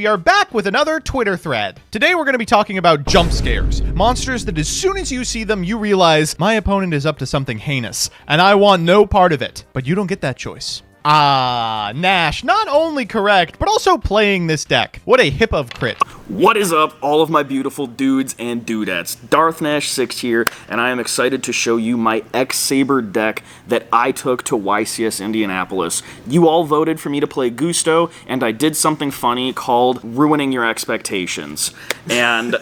We are back with another Twitter thread. Today we're going to be talking about jump scares. Monsters that as soon as you see them, you realize my opponent is up to something heinous, and I want no part of it. But you don't get that choice. Ah, Nash, not only correct, but also playing this deck. What a hip of crit. What is up, all of my beautiful dudes and dudettes? Darth Nash 6 here, and I am excited to show you my X-Saber deck that I took to YCS Indianapolis. You all voted for me to play Gusto, and I did something funny called ruining your expectations. And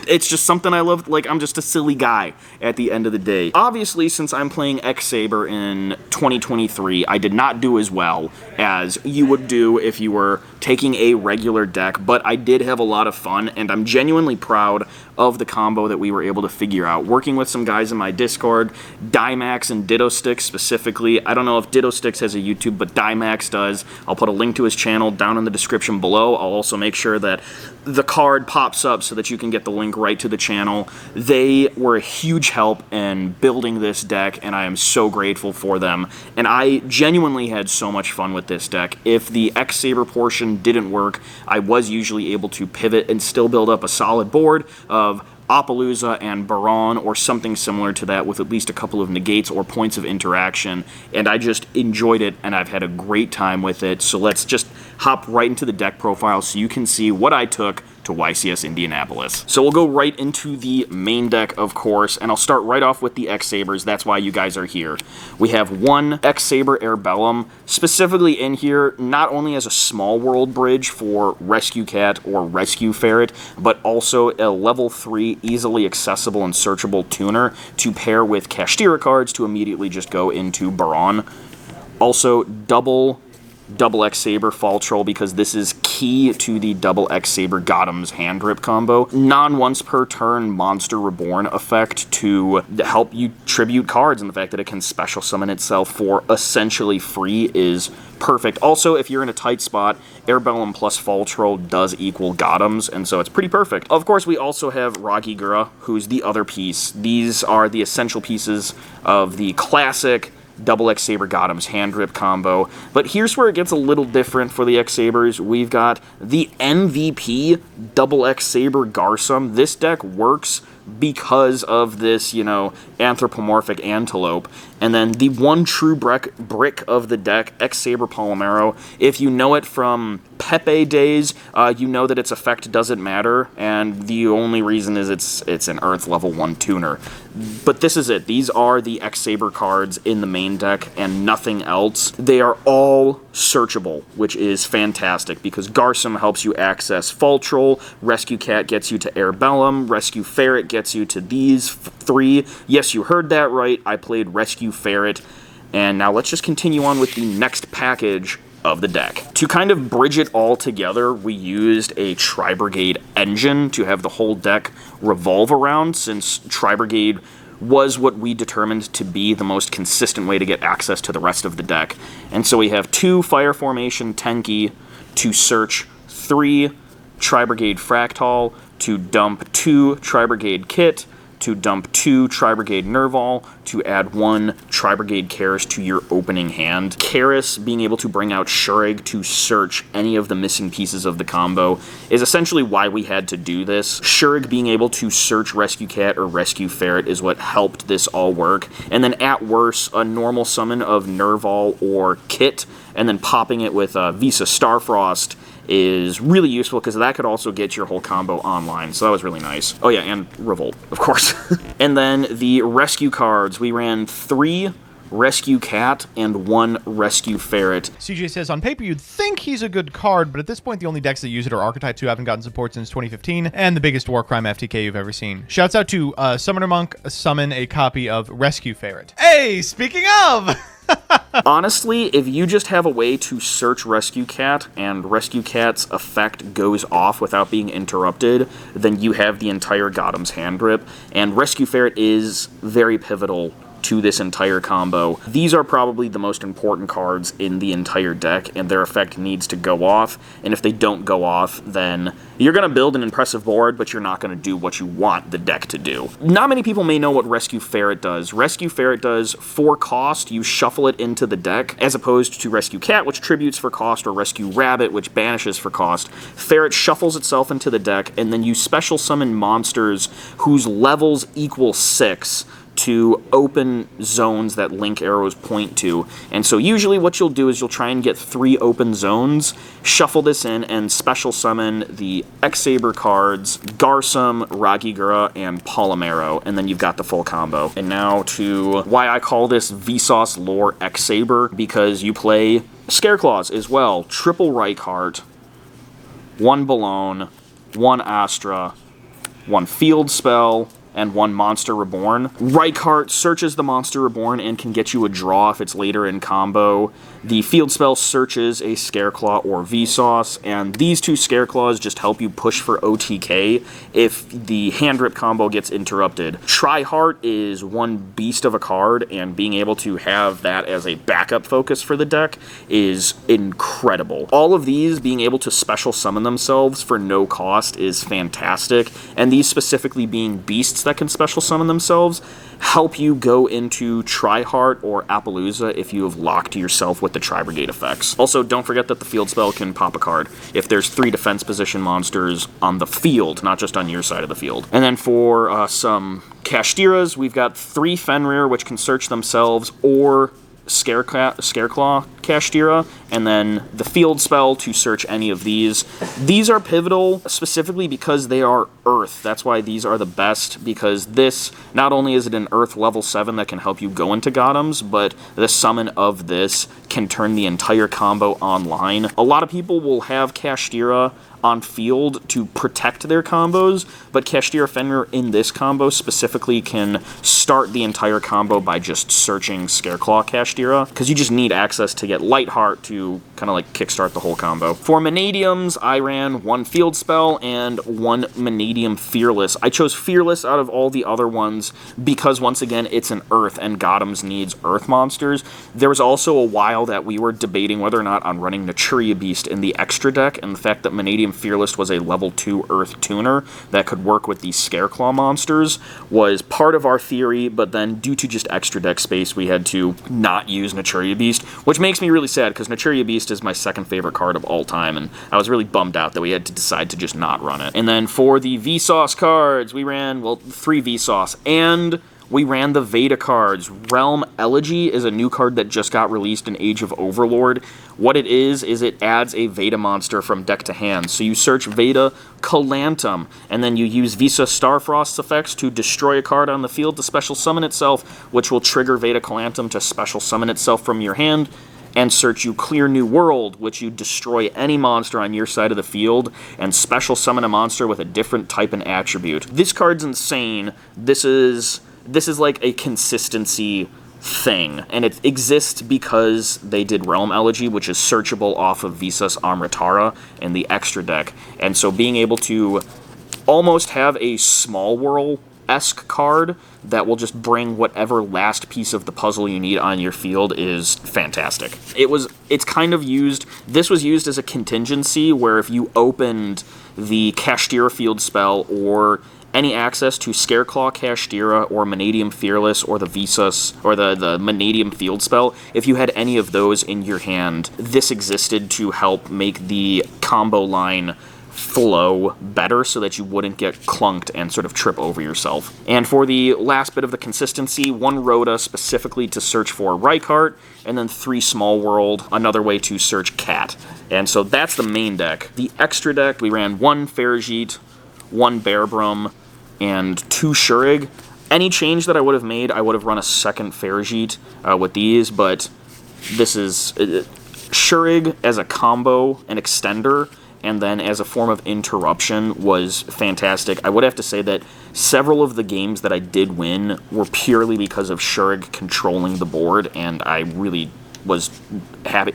it's just something I love. Like, I'm just a silly guy at the end of the day. Obviously, since I'm playing X-Saber in 2023, I did not do as well as you would do if you were taking a regular deck, but I did have a lot of fun, and I'm genuinely proud of the combo that we were able to figure out. Working with some guys in my Discord, Dimax and Ditto Sticks specifically. I don't know if Ditto Sticks has a YouTube, but Dimax does. I'll put a link to his channel down in the description below. I'll also make sure that the card pops up so that you can get the link right to the channel. They were a huge help in building this deck, and I am so grateful for them. And I genuinely had so much fun with this deck. If the X-Saber portion didn't work, I was usually able to pivot and still build up a solid board of Appaloosa and Baron or something similar to that with at least a couple of negates or points of interaction, and I just enjoyed it and I've had a great time with it. So let's just hop right into the deck profile so you can see what I took to YCS Indianapolis. So we'll go right into the main deck, of course, and I'll start right off with the X-Sabers. That's why you guys are here. We have one X-Saber Airbellum, specifically in here, not only as a small world bridge for Rescue Cat or Rescue Ferret, but also a level 3 easily accessible and searchable tuner to pair with Kashtira cards to immediately just go into Baron. Also, double X-Saber Fall Troll, because this is key to the double X-Saber Gotham's Hand Rip combo. Non-once per turn Monster Reborn effect to help you tribute cards, and the fact that it can special summon itself for essentially free is perfect. Also, if you're in a tight spot, Airbellum plus Fall Troll does equal Gotham's, and so it's pretty perfect. Of course, we also have Ragigura, who's the other piece. These are the essential pieces of the classic double X-Saber Gotham's Hand Rip combo. But here's where it gets a little different for the X-Sabers. We've got the MVP double X-Saber Garsum. This deck works because of this, you know, anthropomorphic antelope. And then the one true brick of the deck, X-Saber Palomero. If you know it from Pepe days, you know that its effect doesn't matter, and the only reason is it's an Earth level 1 tuner. But this is it. These are the X-Saber cards in the main deck and nothing else. They are all searchable, which is fantastic because Garsum helps you access Fall Troll, Rescue Cat gets you to Airbellum, Rescue Ferret gets you to these 3. Yes, you heard that right. I played Rescue Ferret. And now let's just continue on with the next package of the deck. To kind of bridge it all together, we used a tri-brigade engine to have the whole deck revolve around, since tri-brigade was what we determined to be the most consistent way to get access to the rest of the deck. And so we have 2 Fire Formation Tenki to search 3 tri-brigade Fractal, to dump 2 tri-brigade Kit, to dump 2 tri-brigade Nerval, to add 1 tri-brigade Karis to your opening hand. Karis being able to bring out Shurig to search any of the missing pieces of the combo is essentially why we had to do this. Shurig being able to search Rescue Cat or Rescue Ferret is what helped this all work. And then at worst, a normal summon of Nerval or Kit, and then popping it with Visa Starfrost is really useful because that could also get your whole combo online, so that was really nice. Oh yeah, and Revolt, of course. And then the rescue cards, we ran 3 Rescue Cat and 1 Rescue Ferret. CJ says, on paper you'd think he's a good card, but at this point the only decks that use it are archetypes who haven't gotten support since 2015, and the biggest war crime FTK you've ever seen. Shouts out to Summoner Monk, summon a copy of Rescue Ferret. Hey, speaking of! Honestly, if you just have a way to search Rescue Cat and Rescue Cat's effect goes off without being interrupted, then you have the entire Gotham's Hand Rip, and Rescue Ferret is very pivotal to this entire combo. These are probably the most important cards in the entire deck, and their effect needs to go off, and if they don't go off, then you're going to build an impressive board, but you're not going to do what you want the deck to do. Not many people may know what Rescue Ferret does. Rescue Ferret does, for cost, you shuffle it into the deck, as opposed to Rescue Cat, which tributes for cost, or Rescue Rabbit, which banishes for cost. Ferret shuffles itself into the deck, and then you special summon monsters whose levels equal 6 to open zones that link arrows point to. And so usually what you'll do is you'll try and get 3 open zones, shuffle this in, and special summon the X-Saber cards, Garsum, Ragigura, and Polymero, and then you've got the full combo. And now to why I call this Vsauce lore X-Saber, because you play Scareclaws as well. Triple Reichart, 1 Balone, 1 Astra, 1 Field Spell, and 1 Monster Reborn. Reichart searches the Monster Reborn and can get you a draw if it's later in combo. The Field Spell searches a Scareclaw or Vsauce, and these 2 Scareclaws just help you push for OTK if the hand rip combo gets interrupted. Tri-Heart is 1 beast of a card, and being able to have that as a backup focus for the deck is incredible. All of these being able to special summon themselves for no cost is fantastic, and these specifically being beasts that can special summon themselves help you go into Tri-Heart or Appaloosa if you have locked yourself with the tri-brigade effects. Also, don't forget that the Field Spell can pop a card if there's 3 defense position monsters on the field, not just on your side of the field. And then for some Kashtiras, we've got 3 Fenrir, which can search themselves, or Scareclaw Kashtira, and then the Field Spell to search any of these. These are pivotal specifically because they are Earth. That's why these are the best, because this, not only is it an Earth level 7 that can help you go into Gotems, but the summon of this can turn the entire combo online. A lot of people will have Kashtira on field to protect their combos, but Kashtira Fenrir in this combo specifically can start the entire combo by just searching Scareclaw Kashtira, because you just need access to get Lightheart to kind of like kickstart the whole combo. For Manadiums, I ran 1 Field Spell and 1 Manadium Fearless. I chose Fearless out of all the other ones because, once again, it's an Earth, and Gotems needs Earth monsters. There was also a while that we were debating whether or not on running Naturia Beast in the extra deck, and the fact that Manadium Fearless was a level 2 Earth tuner that could work with these Scareclaw monsters was part of our theory, but then due to just extra deck space, we had to not use Naturia Beast, which makes me really sad because Naturia Beast is my second favorite card of all time, and I was really bummed out that we had to decide to just not run it. And then for the Vsauce cards, we ran, well, 3 Vsauce, and we ran the Veda cards. Realm Elegy is a new card that just got released in Age of Overlord. What it is it adds a Veda monster from deck to hand. So you search Veda Calantum, and then you use Visa Starfrost's effects to destroy a card on the field to special summon itself, which will trigger Veda Calantum to special summon itself from your hand, and search you Clear New World, which you destroy any monster on your side of the field and special summon a monster with a different type and attribute. This card's insane. This is like a consistency thing, and it exists because they did Realm Elegy, which is searchable off of Visas Amritara in the extra deck, and so being able to almost have a Small World-esque card that will just bring whatever last piece of the puzzle you need on your field is fantastic. It's kind of used, this was used as a contingency where if you opened the Kashtira Field Spell or any access to Scareclaw Kashtira or Manadium Fearless or the Visas or the Manadium Field Spell, if you had any of those in your hand, this existed to help make the combo line flow better so that you wouldn't get clunked and sort of trip over yourself. And for the last bit of the consistency, 1 Rhoda specifically to search for Reichart, and then 3 Small World, another way to search Cat. And so that's the main deck. The extra deck, we ran 1 Ferajit, 1 Bearbrum, and 2 Shurig. Any change that I would have made, I would have run a second Ferajit with these, but this is Shurig as a combo, an extender, and then as a form of interruption was fantastic. I would have to say that several of the games that I did win were purely because of Shurig controlling the board, and I really was happy.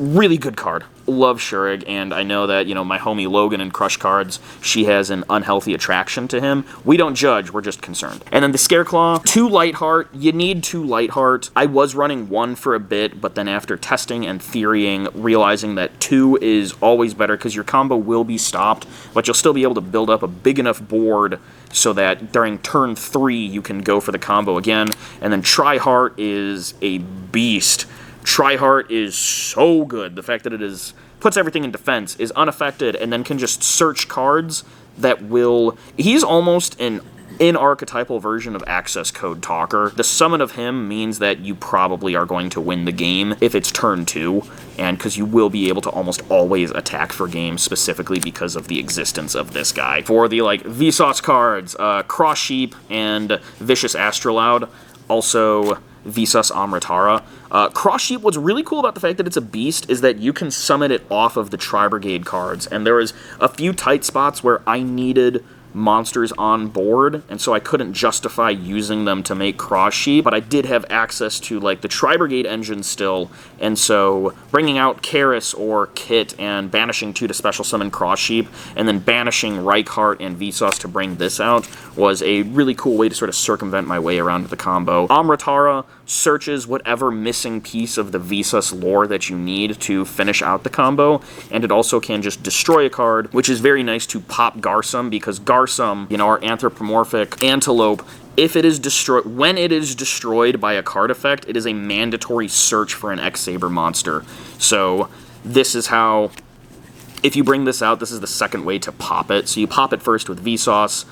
really good card. Love Shurig, and I know that, you know, my homie Logan in Crush Cards, she has an unhealthy attraction to him. We don't judge, we're just concerned. And then the Scareclaw, 2 Lightheart. You need 2 Lightheart. I was running 1 for a bit, but then after testing and theorying, realizing that 2 is always better because your combo will be stopped, but you'll still be able to build up a big enough board so that during turn 3 you can go for the combo again. And then Tri-Heart is a beast. Tri-Heart is so good. The fact that it puts everything in defense, is unaffected, and then can just search cards that will... He's almost an in-archetypal version of Access Code Talker. The summon of him means that you probably are going to win the game if it's turn 2, and because you will be able to almost always attack for game specifically because of the existence of this guy. For the, like, Vsauce cards, Cross Sheep and Vicious Astrolaud, also Vsauce Amritara. Cross Sheep, what's really cool about the fact that it's a beast is that you can summon it off of the Tri-Brigade cards, and there was a few tight spots where I needed monsters on board, and so I couldn't justify using them to make Cross Sheep, but I did have access to, like, the Tri-Brigade engine still, and so bringing out Karis or Kit and banishing 2 to special summon Cross Sheep, and then banishing Reichhardt and Vsauce to bring this out was a really cool way to sort of circumvent my way around the combo. Amritara searches whatever missing piece of the Vsauce lore that you need to finish out the combo, and it also can just destroy a card, which is very nice to pop Garsum, because Garsum, you know, our anthropomorphic antelope, if it is destroyed, when it is destroyed by a card effect, it is a mandatory search for an X-Saber monster. So this is how, if you bring this out, this is the second way to pop it. So you pop it first with Vsauce,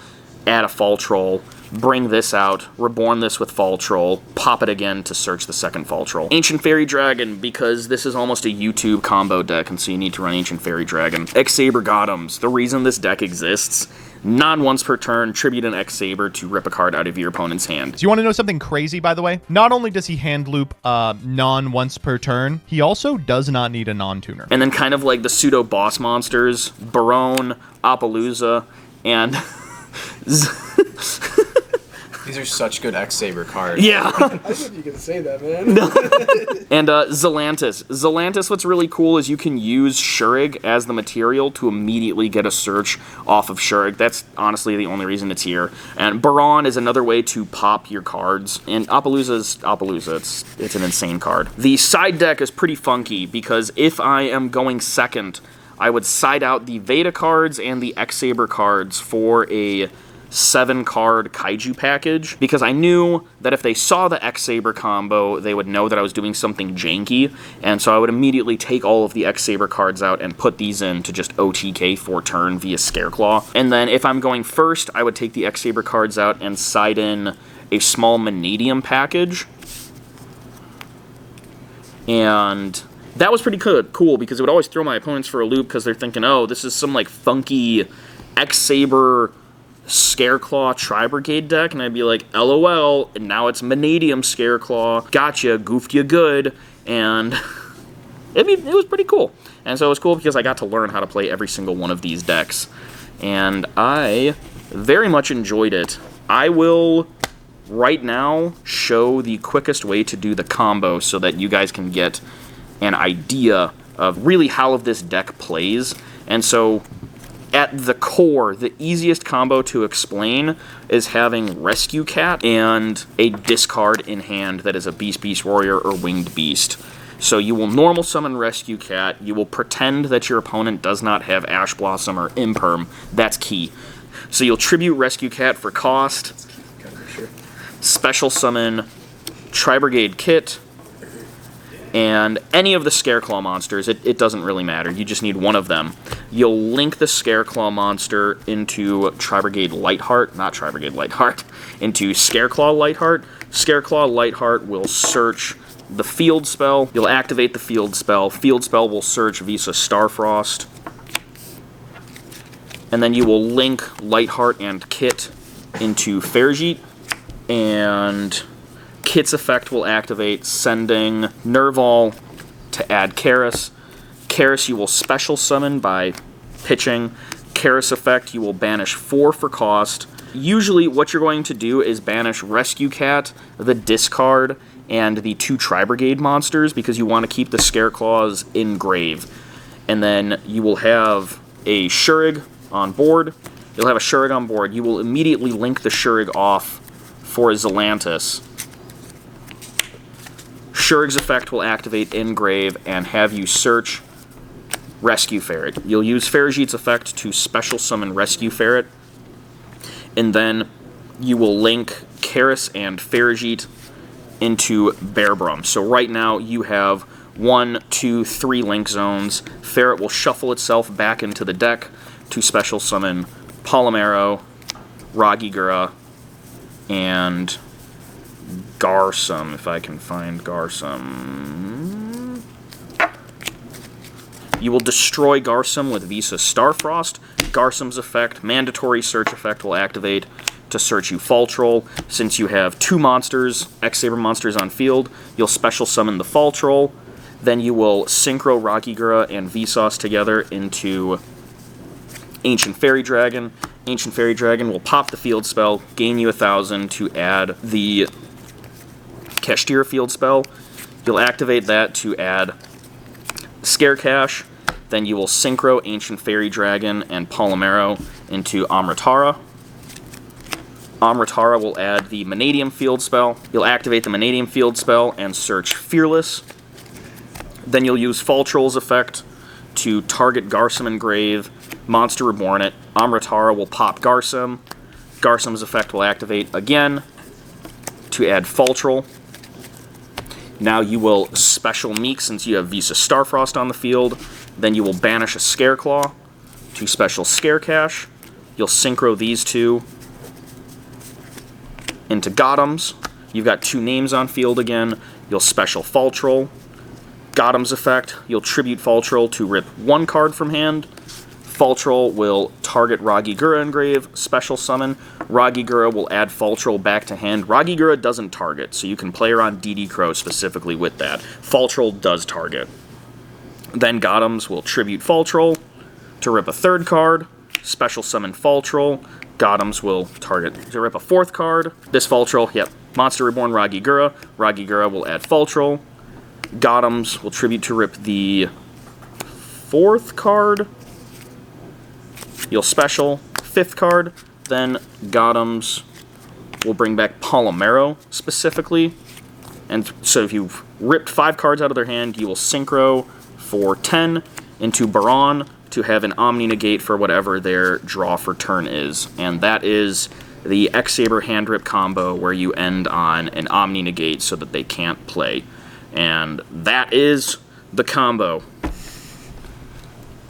add a Fall Troll, bring this out, reborn this with Fall Troll, pop it again to search the second Fall Troll. Ancient Fairy Dragon, because this is almost a YouTube combo deck, and so you need to run Ancient Fairy Dragon. X-Saber Gothams, the reason this deck exists, non-once per turn, tribute an X-Saber to rip a card out of your opponent's hand. Do you want to know something crazy, by the way? Not only does he hand loop non-once per turn, he also does not need a non-tuner. And then kind of like the pseudo-boss monsters, Barone, Appaloosa, and... These are such good X-Saber cards. Yeah. I didn't know if you could say that, man. And Zelantis. Zelantis, what's really cool is you can use Shurig as the material to immediately get a search off of Shurig. That's honestly the only reason it's here. And Baron is another way to pop your cards. And Appaloosa's Appaloosa. It's an insane card. The side deck is pretty funky because if I am going second, I would side out the Veda cards and the X-Saber cards for a 7-card Kaiju package, because I knew that if they saw the X-Saber combo, they would know that I was doing something janky, and so I would immediately take all of the X-Saber cards out and put these in to just OTK for turn via Scareclaw. And then if I'm going first, I would take the X-Saber cards out and side in a small Manadium package. And that was pretty cool, because it would always throw my opponents for a loop, because they're thinking, oh, this is some, like, funky X-Saber Scareclaw Tri-Brigade deck, and I'd be like, LOL, and now it's Manadium Scareclaw, gotcha, goofed you good, and it was pretty cool. And so it was cool because I got to learn how to play every single one of these decks, and I very much enjoyed it. I will, right now, show the quickest way to do the combo so that you guys can get an idea of really how this deck plays. And so at the core, the easiest combo to explain is having Rescue Cat and a discard in hand that is a Beast Warrior or Winged Beast. So you will normal summon Rescue Cat, you will pretend that your opponent does not have Ash Blossom or Imperm, that's key. So you'll tribute Rescue Cat for cost, special summon Tri-Brigade Kit, and any of the Scareclaw monsters, it doesn't really matter, you just need one of them. You'll link the Scareclaw monster into Tri-Brigade Lightheart, not Tri-Brigade Lightheart, into Scareclaw Lightheart. Scareclaw Lightheart will search the field spell, you'll activate the field spell will search Visa Starfrost, and then you will link Lightheart and Kit into Ferjit, and Kit's effect will activate, sending Nerval to add Karis. Karis you will special summon by pitching. Karis effect you will banish 4 for cost. Usually what you're going to do is banish Rescue Cat, the discard, and the 2 tri-brigade monsters because you want to keep the Scareclaws in grave. And then you will have a Shurig on board. You'll have a Shurig on board. You will immediately link the Shurig off for a Zelantis. Shurig's effect will activate in grave and have you search Rescue Ferret. You'll use Farajit's effect to special summon Rescue Ferret, and then you will link Karis and Farajit into Bearbrum. So right now you have 1, 2, 3 link zones. Ferret will shuffle itself back into the deck to special summon Polymero, Ragigura, and Garsum, if I can find Garsum. You will destroy Garsum with Visa Starfrost. Garsum's effect, mandatory search effect, will activate to search you Fall Troll. Since you have 2 monsters, X-Saber monsters on field, you'll special summon the Fall Troll. Then you will synchro Ragigura and Vsauce together into Ancient Fairy Dragon. Ancient Fairy Dragon will pop the field spell, gain you 1,000 to add the Kashtira field spell. You'll activate that to add Scare Cash. Then you will synchro Ancient Fairy Dragon and Polymero into Amritara. Amritara will add the Manadium field spell. You'll activate the Manadium field spell and search Fearless. Then you'll use Fall Troll's effect to target Garsum and Grave, Monster Reborn it. Amritara will pop Garsum. Garsum's effect will activate again to add Fall Troll. Now you will special Meek since you have Visa Starfrost on the field. Then you will banish a Scareclaw to special Scare Cash. You'll synchro these 2 into Gothams. You've got 2 names on field again. You'll special Fall Troll. Gothams effect, you'll tribute Fall Troll to rip 1 card from hand. Fall Troll will target Ragigura in grave, special summon. Ragigura will add Fall Troll back to hand. Ragigura doesn't target, so you can play her on DD Crow specifically with that. Fall Troll does target. Then Gothams will tribute Fall Troll to rip a 3rd card, special summon Fall Troll. Gothams will target to rip a 4th card. This Fall Troll, yep, Monster Reborn Ragigura. Ragigura will add Fall Troll. Gothams will tribute to rip the 4th card. You'll special 5th card. Then Gothams will bring back Polymero specifically. And so if you've ripped 5 cards out of their hand, you will synchro for 10 into Baron to have an Omni negate for whatever their draw for turn is. And that is the X-Saber hand rip combo where you end on an Omni negate so that they can't play. And that is the combo.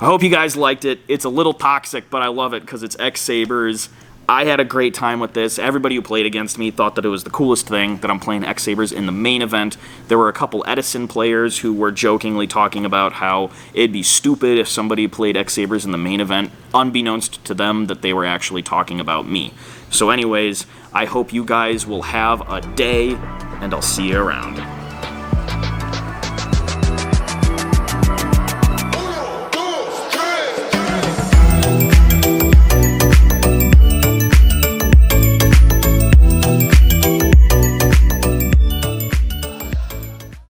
I hope you guys liked it. It's a little toxic, but I love it because it's X-Sabers. I had a great time with this. Everybody who played against me thought that it was the coolest thing that I'm playing X-Sabers in the main event. There were a couple Edison players who were jokingly talking about how it'd be stupid if somebody played X-Sabers in the main event, unbeknownst to them that they were actually talking about me. So anyways, I hope you guys will have a day, and I'll see you around.